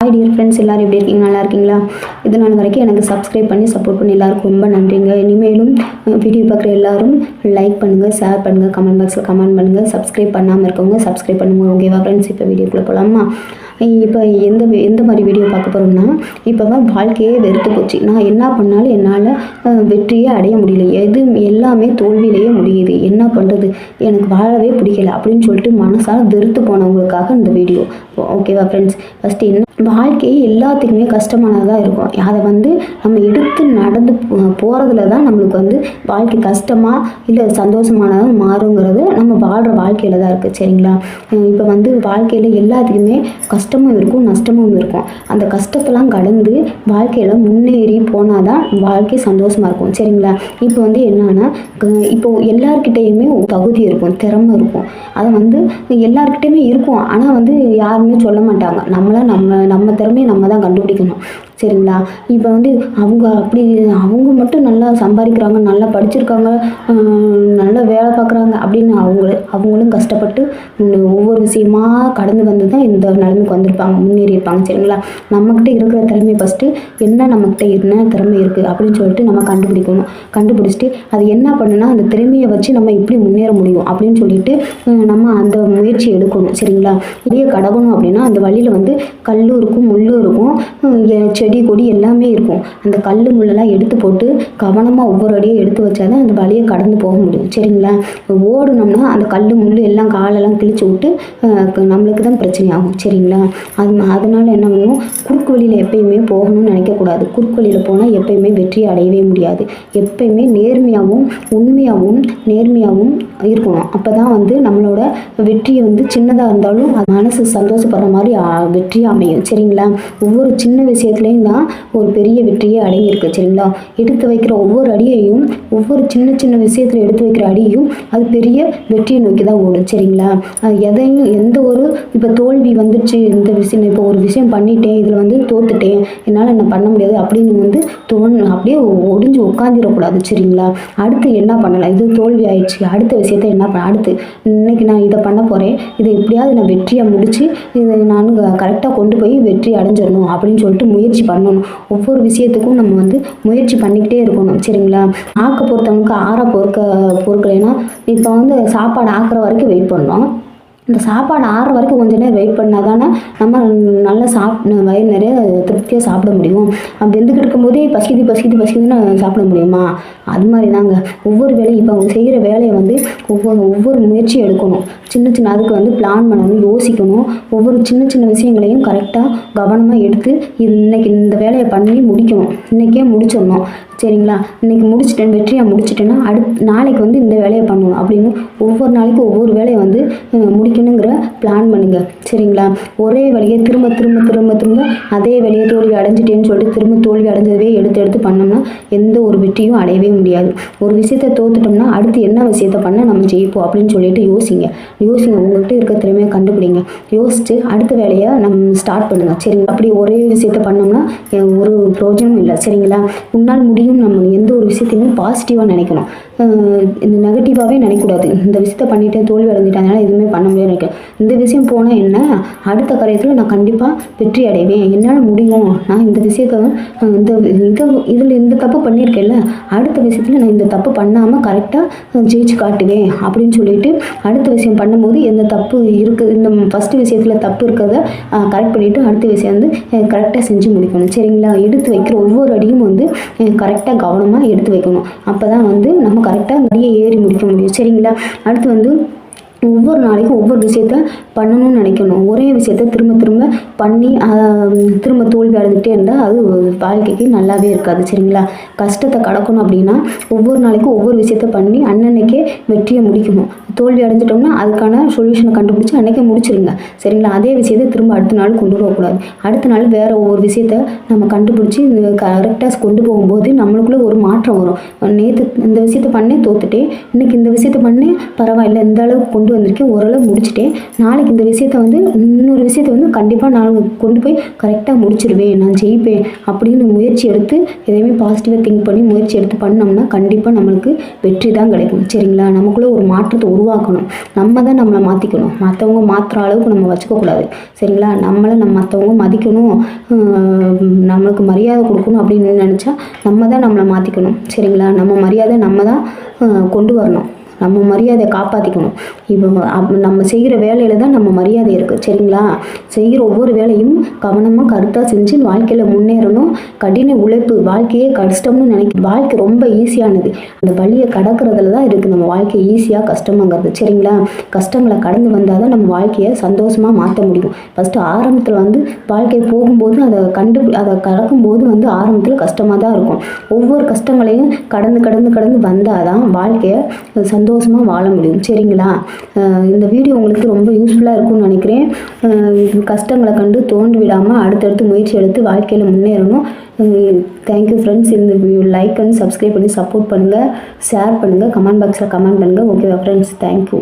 Hi dear friends, எல்லோரும் எப்படி இருக்கீங்க? நல்லா இருக்கீங்களா? இது நாள் வரைக்கும் எனக்கு சப்ஸ்கிரைப் பண்ணி சப்போர்ட் பண்ணி எல்லாருக்கும் ரொம்ப நன்றிங்க. இனிமேலும் வீடியோ பார்க்குற எல்லாரும் லைக் பண்ணுங்கள், ஷேர் பண்ணுங்கள், கமெண்ட் பாக்ஸில் கமெண்ட் பண்ணுங்கள். சப்ஸ்கிரைப் பண்ணாமல் இருக்கவங்க சப்ஸ்கிரைப் பண்ணுங்கள். ஓகேவா ஃப்ரெண்ட்ஸ்? இப்போ வீடியோக்குள்ளே போகலாமா? இப்போ எந்த மாதிரி வீடியோ பார்க்க போகிறோம்னா, இப்போ தான் வாழ்க்கையே வெறுத்து போச்சு. நான் என்ன பண்ணாலும் என்னால் வெற்றியே அடைய முடியல, எல்லாமே தோல்வியிலேயே முடியுது, என்ன பண்ணுறது, எனக்கு வாழவே பிடிக்கல அப்படின்னு சொல்லிட்டு மனசால் வெறுத்து போனவங்களுக்காக இந்த வீடியோ. ஓகேவா ஃப்ரெண்ட்ஸ்? ஃபஸ்ட்டு என்ன, வாழ்க்கை எல்லாத்துக்குமே கஷ்டமானதாக இருக்கும். அதை நம்ம எடுத்து நடந்து போகிறதுல தான் நம்மளுக்கு வாழ்க்கை கஷ்டமாக இல்லை சந்தோஷமானதாக மாறுங்கிறது நம்ம வாழ்கிற வாழ்க்கையில் தான் இருக்குது. சரிங்களா? இப்போ வாழ்க்கையில் எல்லாத்துக்குமே கஷ்டமும் இருக்கும், நஷ்டமும் இருக்கும். அந்த கஷ்டத்தெல்லாம் கடந்து வாழ்க்கையில் முன்னேறி போனால் தான் வாழ்க்கை சந்தோஷமாக இருக்கும். சரிங்களா? இப்போ என்னன்னா, இப்போது எல்லார்கிட்டையுமே தகுதி இருக்கும், திறமை இருக்கும். அதை எல்லார்கிட்டையுமே இருக்கும். ஆனால் யாருமே சொல்ல மாட்டாங்க. நம்ம திறமையை நம்ம தான் கண்டுபிடிக்கணும். சரிங்களா? இப்போ அவங்க மட்டும் நல்லா சம்பாதிக்கிறாங்க, நல்லா படிச்சிருக்காங்க, நல்லா வேலை பார்க்குறாங்க அப்படின்னு அவங்களும் கஷ்டப்பட்டு ஒவ்வொரு விஷயமா கடந்து வந்து தான் இந்த நிலைமைக்கு வந்திருப்பாங்க, முன்னேறி இருப்பாங்க. சரிங்களா? நம்மக்கிட்ட இருக்கிற திறமை ஃபஸ்ட்டு நம்மக்கிட்ட என்ன திறமை இருக்குது அப்படின்னு சொல்லிட்டு நம்ம கண்டுபிடிச்சிட்டு அது என்ன பண்ணுன்னா, அந்த திறமையை வச்சு நம்ம எப்படி முன்னேற முடியும் அப்படின்னு சொல்லிட்டு நம்ம அந்த முயற்சி எடுக்கணும். சரிங்களா? இதே கடக்கணும் அப்படின்னா அந்த வழியில் கல்லும் இருக்கும், முள்ளும் இருக்கும், செடி கொடி எல்லாமே இருக்கும். அந்த கல் முள்ளெல்லாம் எடுத்து போட்டு கவனமாக ஒவ்வொரு அடியும் எடுத்து வச்சாதான் அந்த வழியை கடந்து போக முடியும். சரிங்களா? ஓடணும்னா அந்த கல் முள் எல்லாம் காலெல்லாம் கிழிச்சு விட்டு நம்மளுக்கு தான் பிரச்சனை ஆகும். சரிங்களா? அதனால் என்ன பண்ணுவோம், குறுக்கு வழியில் எப்பயுமே போகணும்னு நினைக்கக்கூடாது. குறுக்கு வழியில் போனால் எப்பயுமே வெற்றி அடையவே முடியாது. எப்பயுமே நேர்மையாகவும் உண்மையாகவும் நேர்மையாகவும் இருக்கணும். அப்போ தான் நம்மளோட வெற்றியை சின்னதாக இருந்தாலும் மனசு சந்தோஷப்படுற மாதிரி வெற்றியாக அமையும். சரிங்களா? ஒவ்வொரு சின்ன விஷயத்துலையும் தான் ஒரு பெரிய வெற்றியே அடங்கியிருக்கு. சரிங்களா? எடுத்து வைக்கிற ஒவ்வொரு அடியையும், ஒவ்வொரு சின்ன சின்ன விஷயத்தில் எடுத்து வைக்கிற அடியும் அது பெரிய வெற்றியை நோக்கி தான் ஓடும். சரிங்களா? எந்த ஒரு இப்போ தோல்வி வந்துடுச்சு, இந்த விஷயம் இப்போ ஒரு விஷயம் பண்ணிட்டேன், இதில் தோத்துட்டேன், என்னால் என்ன பண்ண முடியாது அப்படின்னு அப்படியே ஒடிஞ்சு உட்காந்துடக்கூடாது. சரிங்களா? அடுத்து என்ன பண்ணலாம், இது தோல்வி ஆயிடுச்சு, அடுத்த விஷயத்த என்ன அடுத்து இன்னைக்கு நான் இதை பண்ண போகிறேன், இதை எப்படியாவது நான் வெற்றியாக முடித்து இதை நான் கரெக்டாக கொண்டு போய் வெற்றி அடைஞ்சிடணும் அப்படின்னு சொல்லிட்டு முயற்சி பண்ணணும். ஒவ்வொரு விஷயத்துக்கும் நம்ம முயற்சி பண்ணிக்கிட்டே இருக்கணும். சரிங்களா? ஆக்க பொறுத்தவங்களுக்கு ஆற பொறுக்கலைன்னா, இப்போ சாப்பாடு ஆக்கிற வரைக்கும் வெயிட் பண்ணோம். இந்த சாப்பாடு ஆறுற வரைக்கும் கொஞ்சம் நேரம் வெயிட் பண்ணால் தானே நம்ம நல்லா வயிறு நிறைய திருப்தியாக சாப்பிட முடியும். வெந்துக்கிட்டு இருக்கும்போதே பசிக்குதுன்னு சாப்பிட முடியுமா? அது மாதிரி தாங்க ஒவ்வொரு வேலையும். இப்போ அவங்க செய்கிற வேலையை ஒவ்வொரு முயற்சியும் எடுக்கணும். சின்ன அதுக்கு பிளான் பண்ணணும், யோசிக்கணும். ஒவ்வொரு சின்ன விஷயங்களையும் கரெக்டாக கவனமாக எடுத்து இன்னைக்கு இந்த வேலையை பண்ணி முடிக்கணும், இன்றைக்கே முடிச்சிடணும். சரிங்களா? இன்றைக்கி முடிச்சிட்டேன், வெற்றியாக முடிச்சிட்டேன்னா நாளைக்கு இந்த வேலையை பண்ணணும் அப்படின்னு ஒவ்வொரு நாளைக்கும் ஒவ்வொரு வேலையை முடிக்கணுங்கிற பிளான் பண்ணுங்கள். சரிங்களா? ஒரே வேலையை திரும்ப அதே வேலையை தோல்வி அடைஞ்சிட்டேன்னு சொல்லிட்டு திரும்ப தோல்வி அடைஞ்சதே எடுத்து பண்ணோம்னா எந்த ஒரு வெற்றியும் அடையவே முடியாது. ஒரு விஷயத்தை தோத்துட்டோம்னா அடுத்து என்ன விஷயத்தை பண்ணால் நம்ம ஜெயிப்போம் அப்படின்னு சொல்லிட்டு யோசிங்க. உங்கள்கிட்ட இருக்க திறமையை கண்டுபிடிங்க. யோசிச்சு அடுத்த வேலையை நம்ம ஸ்டார்ட் பண்ணுங்கள். சரிங்களா? அப்படி ஒரே விஷயத்தை பண்ணோம்னா ஒரு பிரோஜனமும் இல்லை. சரிங்களா? உன்னால் முடியும். நம்ம எந்த ஒரு விஷயத்தையுமே பாசிட்டிவாக நினைக்கணும், இந்த நெகட்டிவாகவே நினைக்கக்கூடாது. இந்த விஷயத்த பண்ணிட்டேன், தோல்வி அடைஞ்சிட்டேன், அதனால் எதுவுமே பண்ண முடியாது நினைக்கிறேன். இந்த விஷயம் போனால் என்ன, அடுத்த காரியத்தில் நான் கண்டிப்பாக வெற்றி அடைவேன், என்னால் முடியும், நான் இந்த விஷயத்த இந்த தப்பு பண்ணியிருக்கேன்ல, அடுத்த விஷயத்தில் நான் இந்த தப்பு பண்ணாமல் கரெக்டாக ஜெயிச்சு காட்டுவேன் அப்படின்னு சொல்லிட்டு அடுத்த விஷயம் பண்ணும்போது எந்த தப்பு இருக்குது, இந்த ஃபஸ்ட்டு விஷயத்தில் தப்பு இருக்கிறத கரெக்ட் பண்ணிவிட்டு அடுத்த விஷயம் கரெக்டாக செஞ்சு முடிக்கணும். சரிங்களா? எடுத்து வைக்கிற ஒவ்வொரு அடியும் கரெக்டாக கவனமாக எடுத்து வைக்கணும். அப்போ தான் நம்ம கரெக்டாக நிறைய ஏறி முடிக்க முடியும். சரிங்களா? அடுத்து ஒவ்வொரு நாளைக்கும் ஒவ்வொரு விஷயத்த பண்ணணும்னு நினைக்கணும். ஒரே விஷயத்த திரும்ப பண்ணி திரும்ப தோல்வி அடைஞ்சிட்டே இருந்தால் அது வாழ்க்கைக்கு நல்லாவே இருக்காது. சரிங்களா? கஷ்டத்தை கடக்கணும் அப்படின்னா ஒவ்வொரு நாளைக்கும் ஒவ்வொரு விஷயத்த பண்ணி அன்னன்னைக்கே வெற்றியை முடிக்கணும். தோல்வி அடைஞ்சிட்டோம்னா அதுக்கான சொல்யூஷனை கண்டுபிடிச்சி அன்றைக்கே முடிச்சிருங்க. சரிங்களா? அதே விஷயத்தை திரும்ப அடுத்த நாள் கொண்டு போகக்கூடாது. அடுத்த நாள் வேறு ஒவ்வொரு விஷயத்த நம்ம கண்டுபிடிச்சி கரெக்டாக கொண்டு போகும்போது நம்மளுக்குள்ளே ஒரு மாற்றம் வரும். நேற்று இந்த விஷயத்த பண்ணே தோத்துட்டேன், இன்றைக்கி இந்த விஷயத்த பண்ணே பரவாயில்ல, இந்த அளவுக்கு கொண்டு கொண்டு வந்திருக்கேன், ஓரளவு முடிச்சிட்டேன். நாளைக்கு இந்த விஷயத்த வந்து இன்னொரு விஷயத்த வந்து கண்டிப்பாக நான் கொண்டு போய் கரெக்டாக முடிச்சிடுவேன், நான் ஜெயிப்பேன் அப்படின்னு முயற்சி எடுத்து எதையுமே பாசிட்டிவாக திங்க் பண்ணி முயற்சி எடுத்து பண்ணோம்னா கண்டிப்பாக நம்மளுக்கு வெற்றி தான் கிடைக்கும். சரிங்களா? நமக்குள்ளே ஒரு மாற்றத்தை உருவாக்கணும். நம்ம தான் நம்மளை மாற்றிக்கணும். மற்றவங்க மாற்றுற அளவுக்கு நம்ம வச்சுக்கக்கூடாது. சரிங்களா? நம்மளை மற்றவங்க மதிக்கணும், நம்மளுக்கு மரியாதை கொடுக்கணும் அப்படின்னு நினச்சா நம்ம தான் நம்மளை மாற்றிக்கணும். சரிங்களா? நம்ம மரியாதை நம்ம தான் கொண்டு வரணும். நம்ம மரியாதையை காப்பாற்றிக்கணும். இப்போ நம்ம செய்கிற வேலையில் தான் நம்ம மரியாதை இருக்குது. சரிங்களா? செய்கிற ஒவ்வொரு வேலையும் கவனமாக கருத்தாக செஞ்சு வாழ்க்கையில் முன்னேறணும். கடின உழைப்பு, வாழ்க்கையே கஷ்டம்னு வாழ்க்கை ரொம்ப ஈஸியானது. அந்த வழியை கடக்கிறதுல தான் இருக்குது நம்ம வாழ்க்கை ஈஸியாக கஷ்டமாங்கிறது. சரிங்களா? கஷ்டங்களை கடந்து வந்தால் தான் நம்ம வாழ்க்கையை சந்தோஷமாக மாற்ற முடியும். ஃபஸ்ட்டு ஆரம்பத்தில் வந்து வாழ்க்கை போகும்போது அதை கடக்கும்போது வந்து ஆரம்பத்தில் கஷ்டமாக தான் இருக்கும். ஒவ்வொரு கஷ்டங்களையும் கடந்து வந்தால் தான் வாழ்க்கையை சந்தோஷமாக வாழ முடியும். சரிங்களா? இந்த வீடியோ உங்களுக்கு ரொம்ப யூஸ்ஃபுல்லாக இருக்கும்னு நினைக்கிறேன். கஷ்டங்களை கண்டு தோண்டு விடாமல் அடுத்தடுத்து முயற்சி எடுத்து வாழ்க்கையில் முன்னேறணும். Thank you friends. இந்த லைக் அண்ட் சப்ஸ்கிரைப் பண்ணி சப்போர்ட் பண்ணுங்கள், ஷேர் பண்ணுங்கள், கமெண்ட் பாக்ஸில் கமெண்ட் பண்ணுங்கள். ஓகேவா ஃப்ரெண்ட்ஸ்? தேங்க்யூ.